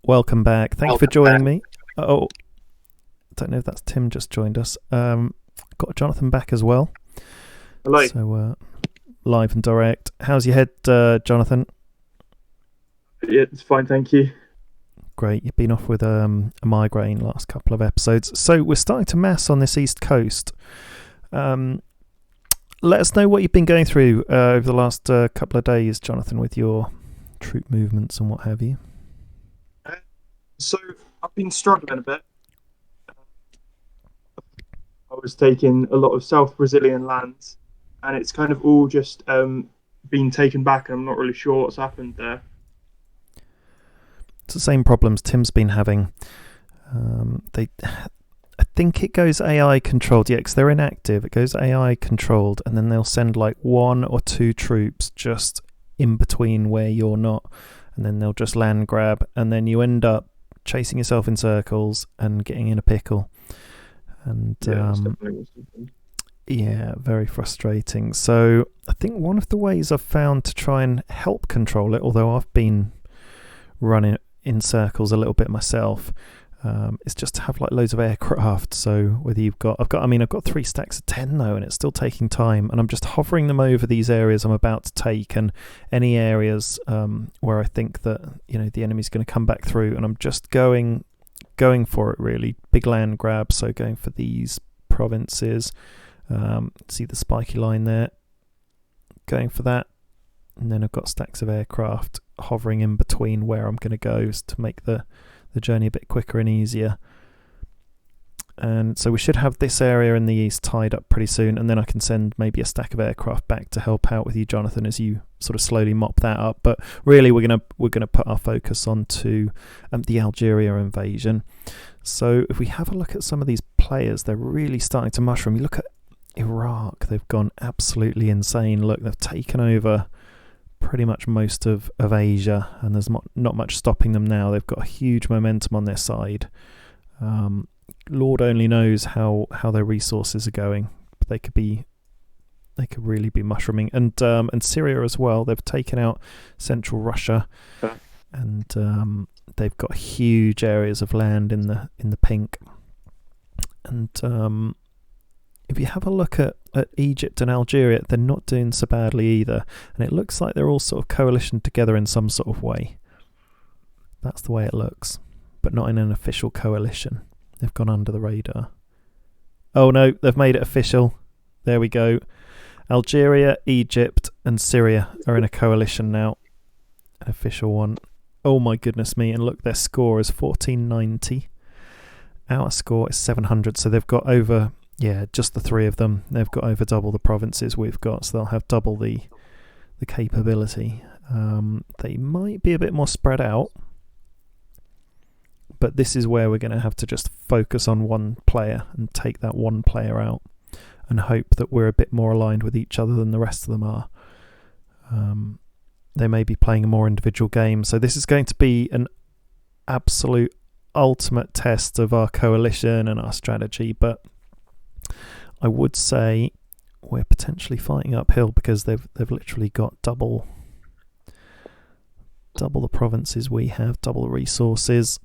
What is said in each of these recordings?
Welcome back. Thank you for joining me. Oh, don't know if that's Tim just joined us. Got Jonathan back as well. Hello. So live and direct. How's your head, Jonathan? Yeah, it's fine, thank you. Great. You've been off with a migraine last couple of episodes. So we're starting to mass on this East Coast. Let us know what you've been going through over the last couple of days, Jonathan, with your troop movements and what have you. So I've been struggling a bit. I was taking a lot of South Brazilian lands, and it's kind of all just been taken back, and I'm not really sure what's happened there. It's the same problems Tim's been having. I think it goes AI controlled. Yeah, because they're inactive. It goes AI controlled, and then they'll send like 1 or 2 troops just in between where you're not, and then they'll just land grab, and then you end up chasing yourself in circles and getting in a pickle. And yeah, very frustrating. So I think one of the ways I've found to try and help control it, although I've been running in circles a little bit myself, is just to have like loads of aircraft. So whether I've got 3 stacks of 10 though, and it's still taking time, and I'm just hovering them over these areas I'm about to take, and any areas where I think that the enemy's going to come back through, and I'm just going for it really. Big land grab, so going for these provinces. See the spiky line there, going for that, and then I've got stacks of aircraft hovering in between where I'm going to go to make the journey a bit quicker and easier. And so we should have this area in the east tied up pretty soon, and then I can send maybe a stack of aircraft back to help out with you, Jonathan, as you sort of slowly mop that up. But really we're gonna put our focus onto the Algeria invasion. So if we have a look at some of these players, they're really starting to mushroom. You look at Iraq, they've gone absolutely insane. Look, they've taken over pretty much most of Asia, and there's not much stopping them now. They've got a huge momentum on their side. Lord only knows how their resources are going, but they could really be mushrooming. And Syria as well. They've taken out central Russia, and they've got huge areas of land in the pink. And if you have a look at Egypt and Algeria, they're not doing so badly either. And it looks like they're all sort of coalitioned together in some sort of way. That's the way it looks, but not in an official coalition. They've gone under the radar. Oh no, they've made it official. There we go. Algeria, Egypt and Syria are in a coalition now. An official one. Oh my goodness me. And look, their score is 1490. Our score is 700. So they've got over... Yeah, just the 3 of them. They've got over double the provinces we've got, so they'll have double the capability. They might be a bit more spread out, but this is where we're going to have to just focus on one player and take that one player out and hope that we're a bit more aligned with each other than the rest of them are. They may be playing a more individual game, so this is going to be an absolute ultimate test of our coalition and our strategy, but I would say we're potentially fighting uphill because they've literally got double the provinces we have, double the resources.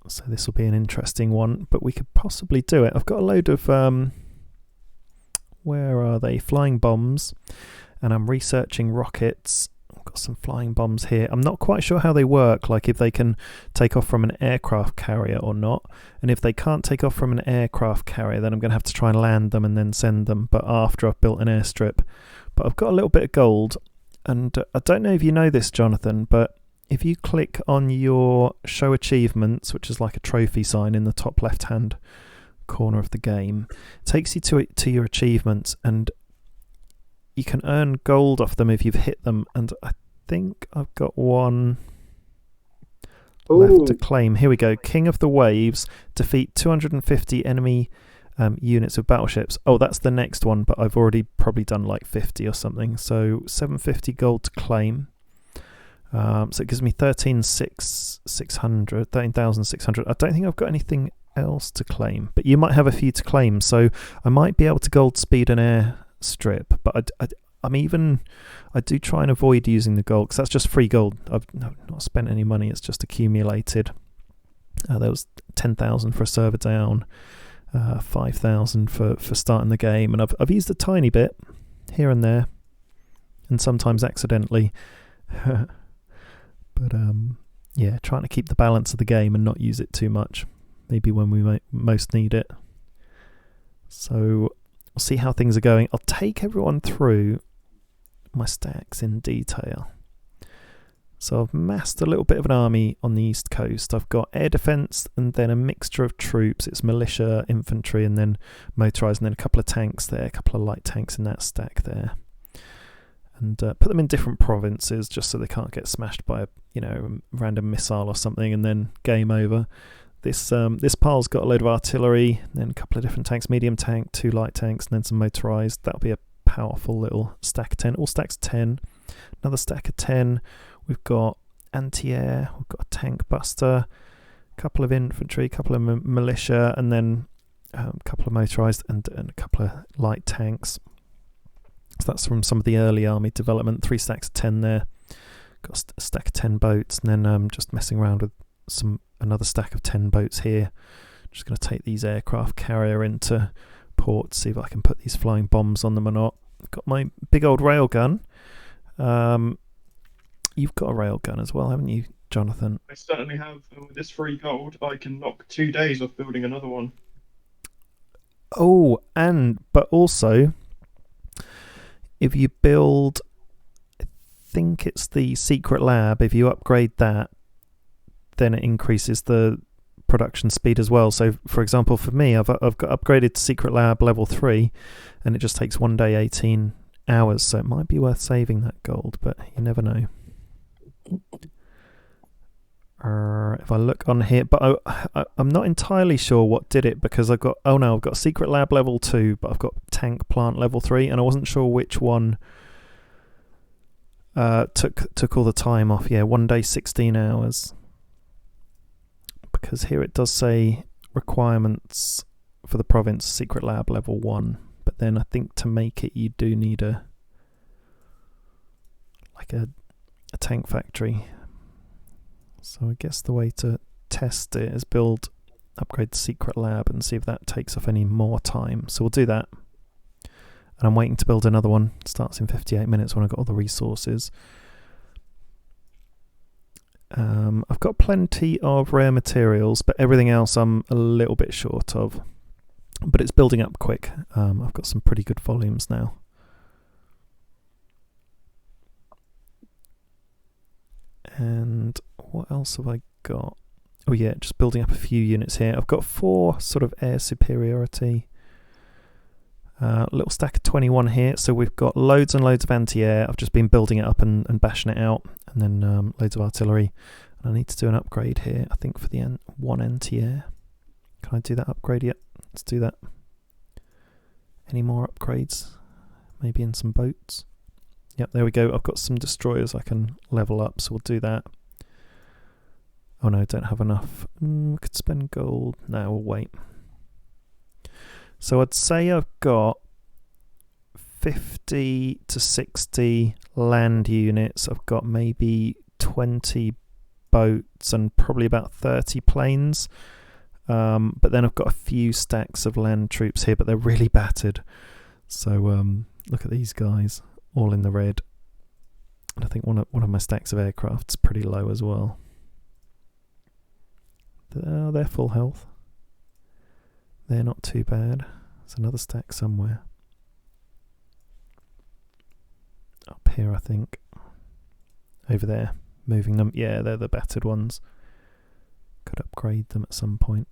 So this will be an interesting one, but we could possibly do it. I've got a load of where are they? Flying bombs, and I'm researching rockets. I've got some flying bombs here. I'm not quite sure how they work, like if they can take off from an aircraft carrier or not. And if they can't take off from an aircraft carrier, then I'm going to have to try and land them and then send them, but after I've built an airstrip. But I've got a little bit of gold, and I don't know if you know this, Jonathan, but if you click on your show achievements, which is like a trophy sign in the top left-hand corner of the game, it takes you to your achievements, and you can earn gold off them if you've hit them, and I think I've got one left to claim. Here we go. King of the Waves. Defeat 250 enemy units of battleships. Oh, that's the next one, but I've already probably done like 50 or something. So 750 gold to claim. So it gives me 13,600. I don't think I've got anything else to claim, but you might have a few to claim. So I might be able to gold speed an air strip, but I do try and avoid using the gold because that's just free gold. I've not spent any money. It's just accumulated. There was 10,000 for a server down, 5,000 for starting the game, and I've used a tiny bit here and there, and sometimes accidentally. But yeah, trying to keep the balance of the game and not use it too much. Maybe when we most need it. So we'll see how things are going. I'll take everyone through my stacks in detail. So I've massed a little bit of an army on the east coast. I've got air defence and then a mixture of troops. It's militia, infantry, and then motorised, and then a couple of tanks there, a couple of light tanks in that stack there. And put them in different provinces just so they can't get smashed by a random missile or something, and then game over. This pile's got a load of artillery, then a couple of different tanks, medium tank, 2 light tanks, and then some motorised. That'll be a powerful little stack of 10. All stacks 10. Another stack of 10. We've got anti-air, we've got a tank buster, a couple of infantry, a couple of militia, and then a couple of motorised and a couple of light tanks. So that's from some of the early army development. 3 stacks of 10 there. Got a stack of 10 boats, and then just messing around with another stack of 10 boats here. Just going to take these aircraft carrier into port, see if I can put these flying bombs on them or not. I've got my big old railgun. You've got a railgun as well, haven't you, Jonathan? I certainly have. And with this free gold, I can knock 2 days off building another one. Oh, but also, if you build, I think it's the secret lab, if you upgrade that, then it increases the production speed as well. So, for example, for me, I've got upgraded to secret lab level 3, and it just takes 1 day, 18 hours. So it might be worth saving that gold, but you never know. If I look on here, but I'm not entirely sure what did it, because I've got secret lab level 2, but I've got tank plant level 3, and I wasn't sure which one took all the time off. Yeah, 1 day, 16 hours. Because here it does say requirements for the province, secret lab level 1, but then I think to make it you do need a tank factory. So I guess the way to test it is upgrade the secret lab and see if that takes off any more time. So we'll do that. And I'm waiting to build another one. It starts in 58 minutes when I've got all the resources. I've got plenty of rare materials, but everything else I'm a little bit short of. But it's building up quick. I've got some pretty good volumes now. And what else have I got? Oh yeah, just building up a few units here. I've got 4 sort of air superiority. Little stack of 21 here. So we've got loads and loads of anti-air. I've just been building it up and bashing it out. And then loads of artillery. And I need to do an upgrade here, I think, for the 1 anti-air. Can I do that upgrade yet? Let's do that. Any more upgrades? Maybe in some boats? Yep, there we go. I've got some destroyers I can level up, so we'll do that. Oh no, I don't have enough. I could spend gold. No, we'll wait. So I'd say I've got 50 to 60 land units. I've got maybe 20 boats and probably about 30 planes. But then I've got a few stacks of land troops here, but they're really battered. So look at these guys, all in the red. And I think one of my stacks of aircraft's pretty low as well. They're full health. They're not too bad. There's another stack somewhere. Up here, I think. Over there. Moving them. Yeah, they're the battered ones. Could upgrade them at some point.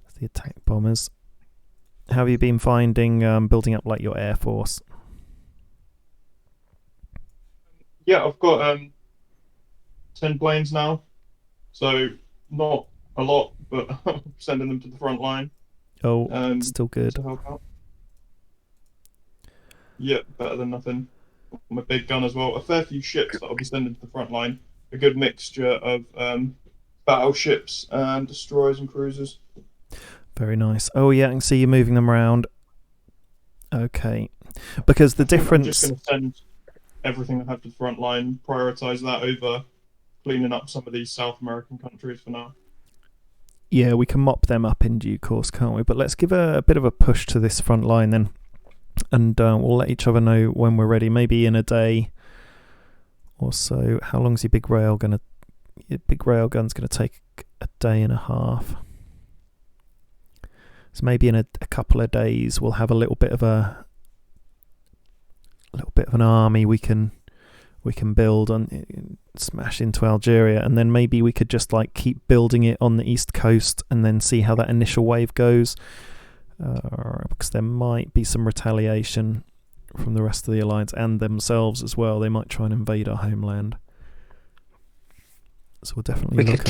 That's the attack bombers. How have you been finding building up like your air force? Yeah, I've got 10 planes now. So not a lot, but sending them to the front line. Oh, still good. To help out. Yeah, better than nothing. My big gun as well. A fair few ships that I'll be sending to the front line. A good mixture of battleships and destroyers and cruisers. Very nice. Oh yeah, I can see you moving them around. Okay. Because the I think I'm just difference, going to send everything I have to the front line, prioritize that over cleaning up some of these South American countries for now. yeah, we can mop them up in due course, can't we? But let's give a bit of a push to this front line then, and we'll let each other know when we're ready. Maybe in a day or so. How long's your big rail gonna? Your big rail gun's gonna take a day and a half. So maybe in a couple of days we'll have a little bit of an army we can build and smash into Algeria, and then maybe we could just like keep building it on the east coast and then see how that initial wave goes, because there might be some retaliation from the rest of the alliance and themselves as well. They might try and invade our homeland, so we'll definitely We could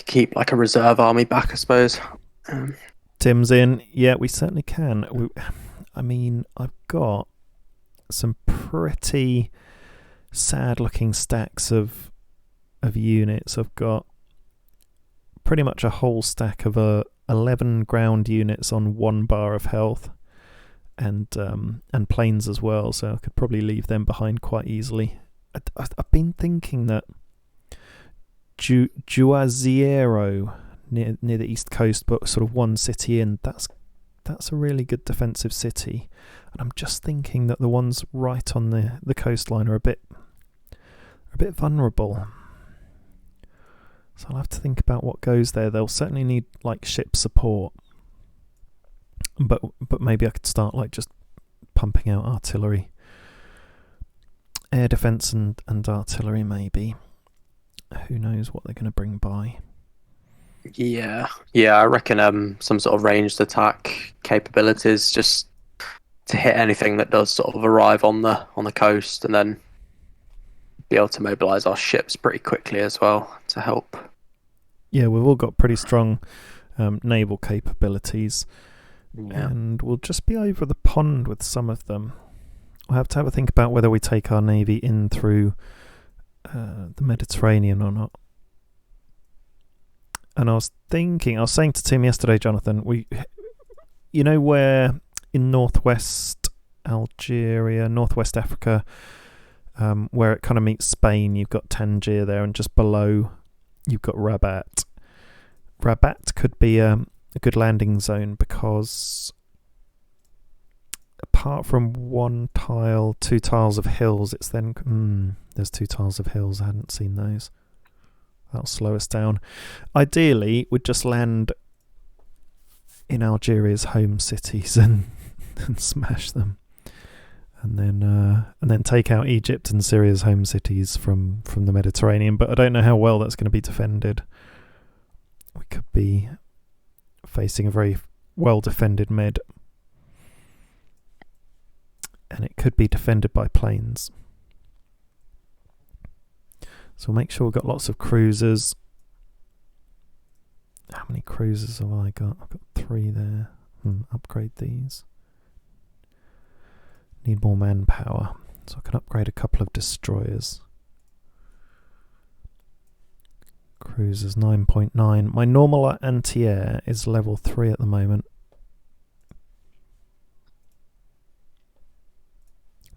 keep like a reserve army back, I suppose. Tim's in. Yeah, we certainly can. I mean, I've got some pretty sad looking stacks of units. I've got pretty much a whole stack of 11 ground units on 1 bar of health, and planes as well, so I could probably leave them behind quite easily. I've been thinking that Juazeiro near the east coast, but sort of one city in, that's a really good defensive city, and I'm just thinking that the ones right on the coastline are a bit vulnerable. So I'll have to think about what goes there. They'll certainly need like ship support, but maybe I could start like just pumping out artillery, air defense and artillery maybe. Who knows what they're going to bring by. Yeah, I reckon some sort of ranged attack capabilities, just to hit anything that does sort of arrive on the coast, and then be able to mobilise our ships pretty quickly as well to help. Yeah, we've all got pretty strong naval capabilities, Yeah. and we'll just be over the pond with some of them. We'll have to have a think about whether we take our navy in through the Mediterranean or not. And I was saying to Tim yesterday, Jonathan, you know where in northwest Algeria, northwest Africa, where it kind of meets Spain, you've got Tangier there, and just below you've got Rabat. Rabat could be a good landing zone, because apart from 2 tiles of hills, it's then there's 2 tiles of hills. I hadn't seen those. That'll slow us down. Ideally, we'd just land in Algeria's home cities and smash them, and then take out Egypt and Syria's home cities from the Mediterranean. But I don't know how well that's going to be defended. We could be facing a very well defended Med, and it could be defended by planes. So we'll make sure we've got lots of cruisers. How many cruisers have I got? I've got 3 there. Upgrade these. Need more manpower, so I can upgrade a couple of destroyers. Cruisers 9.9. My normal anti-air is level 3 at the moment.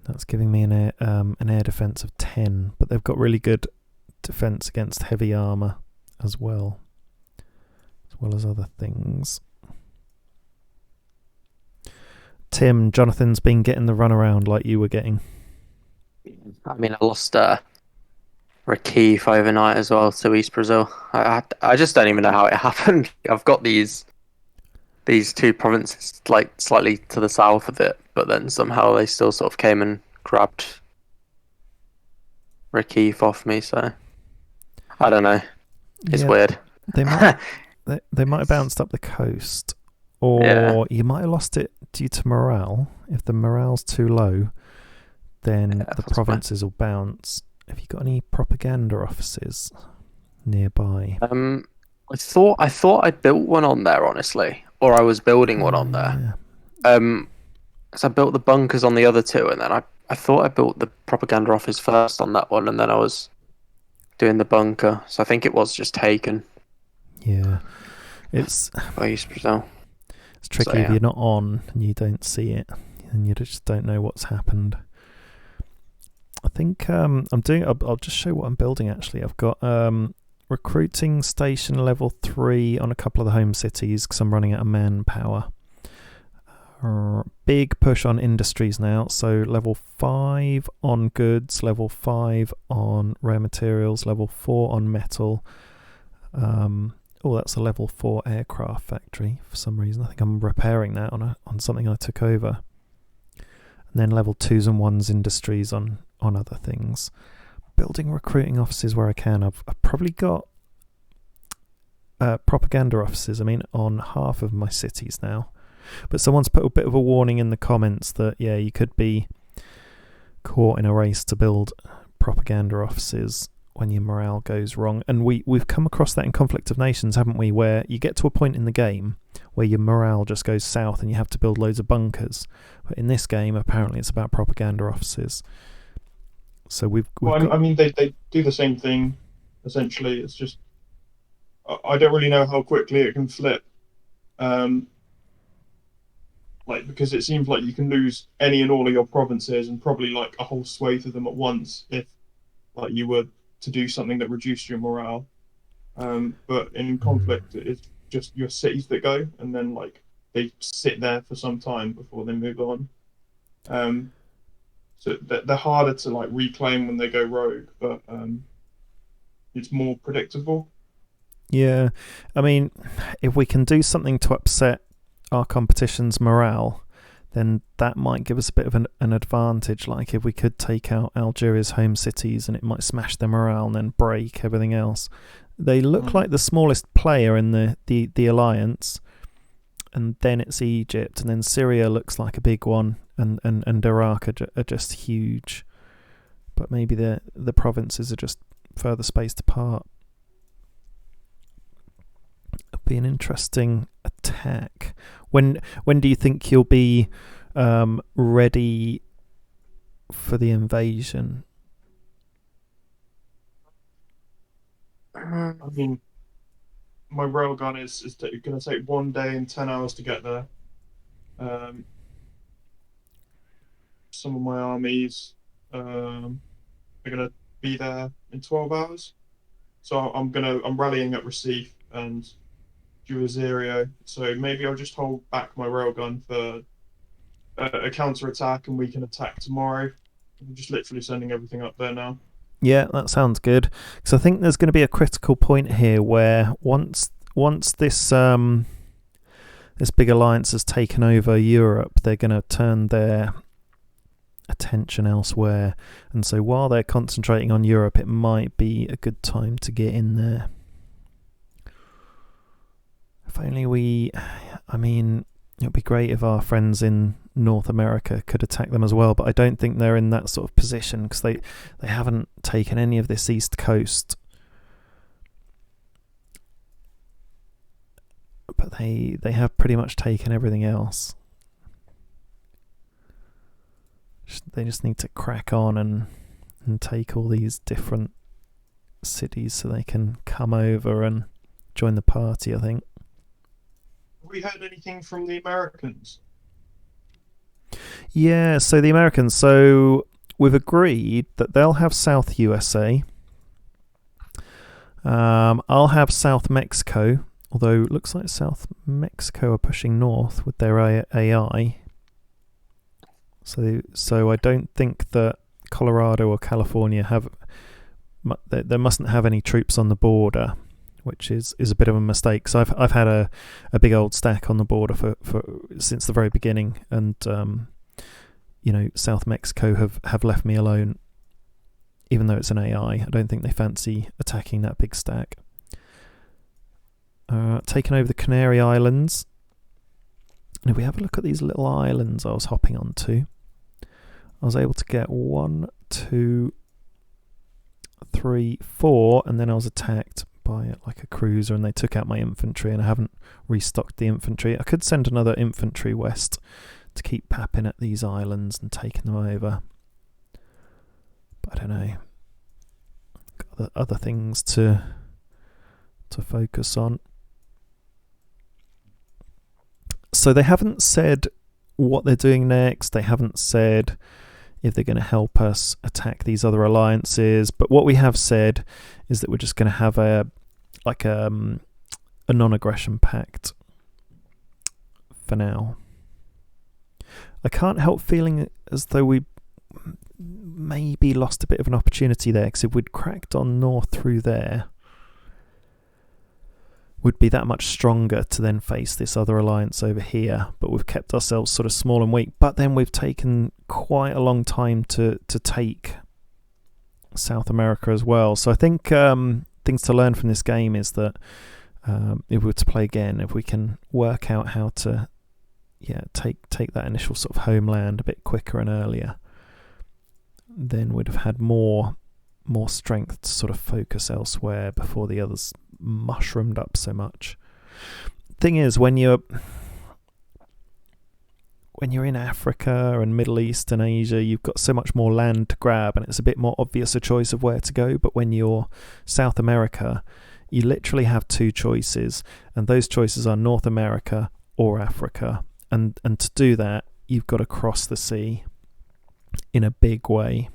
That's giving me an air defense of 10, but they've got really good defense against heavy armor as well as other things. Tim, Jonathan's been getting the runaround like you were getting. I mean, I lost Recife overnight as well to East Brazil. I just don't even know how it happened. I've got these 2 provinces like slightly to the south of it, but then somehow they still sort of came and grabbed Recife off me. So I don't know. It's weird. They might they might have bounced up the coast, or you might have lost it due to morale. If the morale's too low, then the provinces will bounce. Have you got any propaganda offices nearby? I thought I built one on there, honestly, or I was building one on there. Yeah. So I built the bunkers on the other 2, and then I thought I built the propaganda office first on that one, and then I was doing the bunker. So I think it was just taken. Yeah, it's by East Brazil. It's tricky So, if yeah. you're not on and you don't see it, and you just don't know what's happened. I think I'm doing. I'll just show what I'm building. Actually, I've got recruiting station level 3 on a couple of the home cities because I'm running out of manpower. Big push on industries now, so level 5 on goods, level 5 on rare materials, level 4 on metal. That's a level 4 aircraft factory for some reason. I think I'm repairing that on something I took over. And then level 2s and 1s industries on other things. Building recruiting offices where I can. I've probably got propaganda offices, on half of my cities now. But someone's put a bit of a warning in the comments that, you could be caught in a race to build propaganda offices when your morale goes wrong. And we've come across that in Conflict of Nations, haven't we, where you get to a point in the game where your morale just goes south and you have to build loads of bunkers. But in this game, apparently it's about propaganda offices. So we've they do the same thing, essentially. It's just, I don't really know how quickly it can flip. Because it seems like you can lose any and all of your provinces and probably like a whole swathe of them at once if like you were to do something that reduced your morale. But in conflict, it's just your cities that go, and then like they sit there for some time before they move on. So they're harder to like reclaim when they go rogue, but it's more predictable. Yeah, if we can do something to upset our competition's morale, then that might give us a bit of an advantage. Like if we could take out Algeria's home cities and it might smash their morale and then break everything else. They look like the smallest player in the alliance, and then it's Egypt, and then Syria looks like a big one, and Iraq are just huge. But maybe the provinces are just further spaced apart. It'll be an interesting attack. When do you think you'll be ready for the invasion? My railgun is going to take 1 day and 10 hours to get there. Some of my armies are going to be there in 12 hours. So I'm rallying at Recife and Juazerio. So maybe I'll just hold back my railgun for a counter attack, and we can attack tomorrow. I'm just literally sending everything up there now. Yeah, that sounds good. Because I think there's going to be a critical point here where once this this big alliance has taken over Europe, they're going to turn their attention elsewhere. And so while they're concentrating on Europe, it might be a good time to get in there. If only it'd be great if our friends in North America could attack them as well, but I don't think they're in that sort of position because they haven't taken any of this east coast. But they have pretty much taken everything else. They just need to crack on and take all these different cities so they can come over and join the party, I think. Have we heard anything from the Americans? Yeah, so the Americans, so we've agreed that they'll have South USA. I'll have South Mexico, although it looks like South Mexico are pushing north with their AI. So I don't think that Colorado or California have... They mustn't have any troops on the border, which is a bit of a mistake. So I've had a big old stack on the border for since the very beginning, and South Mexico have left me alone, even though it's an AI. I don't think they fancy attacking that big stack. Taken over the Canary Islands. And if we have a look at these little islands I was hopping onto, I was able to get 1, 2, 3, 4, and then I was attacked by like a cruiser and they took out my infantry, and I haven't restocked the infantry. I could send another infantry west to keep papping at these islands and taking them over, but I don't know. Got other things to focus on. So they haven't said what they're doing next. They haven't said if they're going to help us attack these other alliances. But what we have said is that we're just going to have a non-aggression pact for now. I can't help feeling as though we maybe lost a bit of an opportunity there, because if we'd cracked on north through there, we'd be that much stronger to then face this other alliance over here. But we've kept ourselves sort of small and weak. But then we've taken quite a long time to take South America as well. So I think things to learn from this game is that if we were to play again, if we can work out how to take that initial sort of homeland a bit quicker and earlier, then we'd have had more strength to sort of focus elsewhere before the others mushroomed up so much. Thing is, when you're in Africa and Middle East and Asia, you've got so much more land to grab, and it's a bit more obvious a choice of where to go. But when you're South America, you literally have two choices, and those choices are North America or Africa. And to do that, you've got to cross the sea in a big way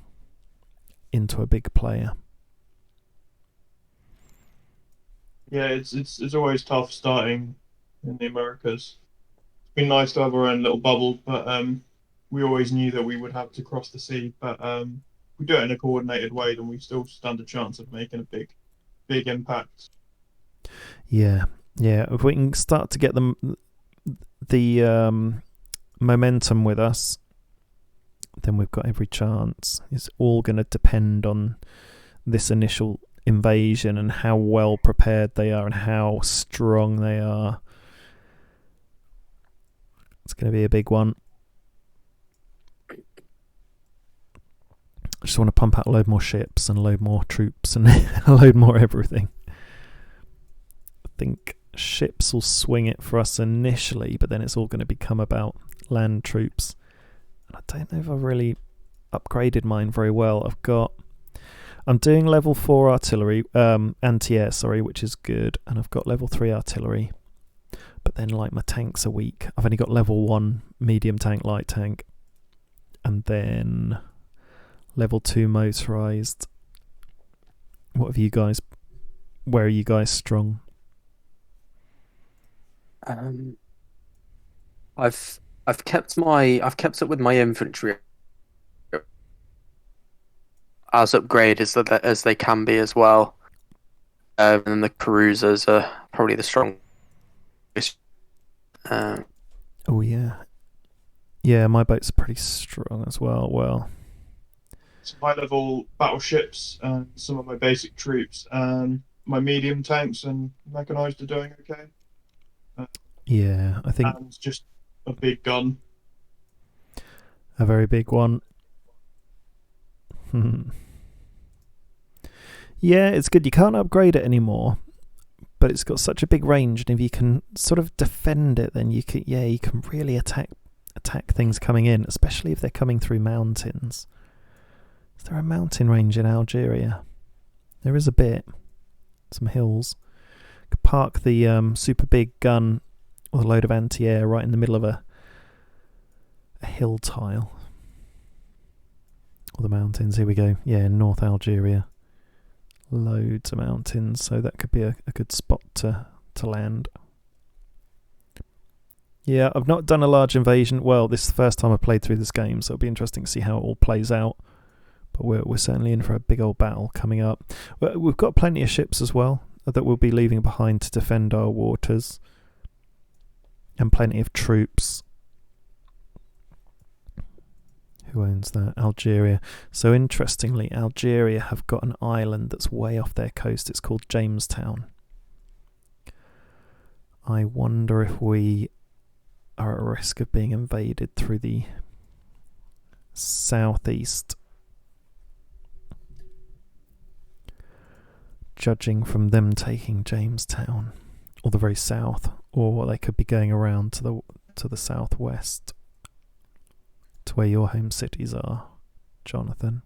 into a big player. Yeah, it's always tough starting in the Americas. It's been nice to have our own little bubble, but we always knew that we would have to cross the sea. But if we do it in a coordinated way, then we still stand a chance of making a big impact. Yeah. If we can start to get the momentum with us, then we've got every chance. It's all going to depend on this initial invasion and how well prepared they are and how strong they are. It's going to be a big one. I just want to pump out a load more ships and a load more troops and a load more everything. I think ships will swing it for us initially, but then it's all going to become about land troops. And I don't know if I've really upgraded mine very well. I'm doing level 4 artillery, anti-air, which is good, and I've got level 3 artillery. But then, like, my tanks are weak. I've only got level 1 medium tank, light tank, and then level 2 motorized. What have you guys? Where are you guys strong? I've kept up with my infantry as upgraded as they can be as well. And the cruisers are probably the strongest. Oh yeah, my boats are pretty strong as well. Well, So high level battleships and some of my basic troops and my medium tanks and mechanized are doing okay. Yeah, I think and just a big gun. A very big one. Yeah, it's good. You can't upgrade it anymore, but it's got such a big range, and if you can sort of defend it, then you can really attack things coming in, especially if they're coming through mountains. Is there a mountain range in Algeria? There is a bit. Some hills. Could park the super big gun with a load of anti-air right in the middle of a hill tile. Or the mountains. Here we go. Yeah, North Algeria. Loads of mountains, so that could be a good spot to land. Yeah, I've not done a large invasion. Well, this is the first time I've played through this game, so it'll be interesting to see how it all plays out. But we're certainly in for a big old battle coming up. We've got plenty of ships as well that we'll be leaving behind to defend our waters. And plenty of troops. Who owns that? Algeria. So interestingly, Algeria have got an island that's way off their coast. It's called Jamestown. I wonder if we are at risk of being invaded through the southeast. Judging from them taking Jamestown, or the very south, or they could be going around to the southwest, to where your home cities are, Jonathan.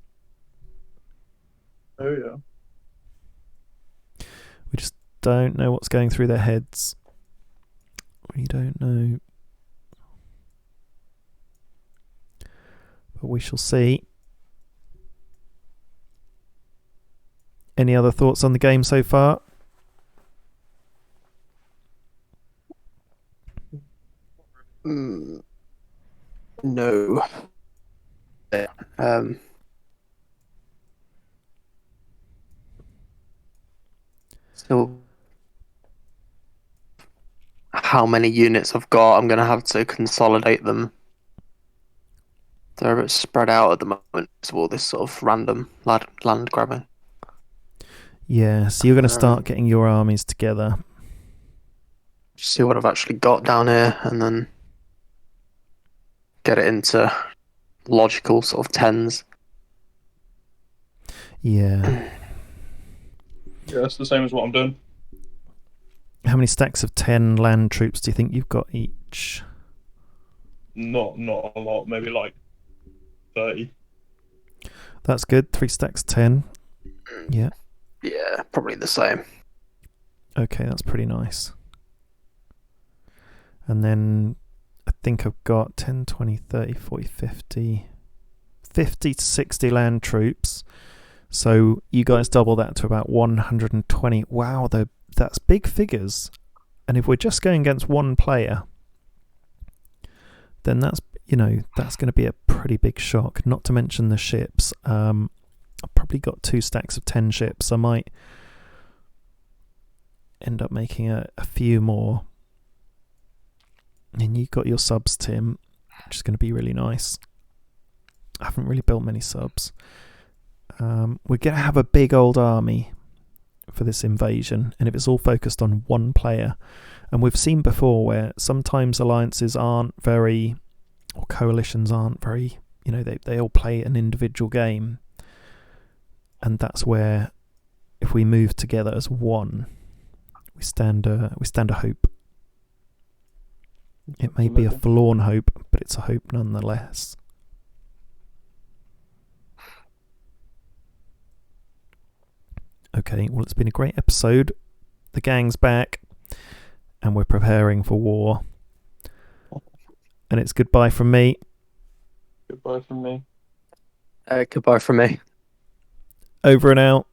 Oh yeah. We just don't know what's going through their heads. We don't know. but we shall see. Any other thoughts on the game so far? No. So how many units I've got, I'm going to have to consolidate them. They're a bit spread out at the moment with all this sort of random land grabbing. Yeah, so you're going to start getting your armies together. See what I've actually got down here, and then get it into logical sort of tens. Yeah. Yeah, it's the same as what I'm doing. How many stacks of 10 land troops do you think you've got each? Not a lot, maybe like 30. That's good. 3 stacks 10. Yeah. Yeah, probably the same. Okay, that's pretty nice. And then I think I've got 10, 20, 30, 40, 50 to 60 land troops. So you guys double that to about 120. Wow, that's big figures. And if we're just going against one player, then that's going to be a pretty big shock. Not to mention the ships. I've probably got 2 stacks of 10 ships. I might end up making a few more. And you got your subs, Tim, which is going to be really nice. I haven't really built many subs. We're going to have a big old army for this invasion, and if it's all focused on one player, and we've seen before where sometimes alliances aren't very, or coalitions aren't very, they all play an individual game, and that's where if we move together as one, we stand a hope. It may be a forlorn hope, but it's a hope nonetheless. Okay, well, it's been a great episode. The gang's back, and we're preparing for war. And it's goodbye from me. Goodbye from me. Goodbye from me. Over and out.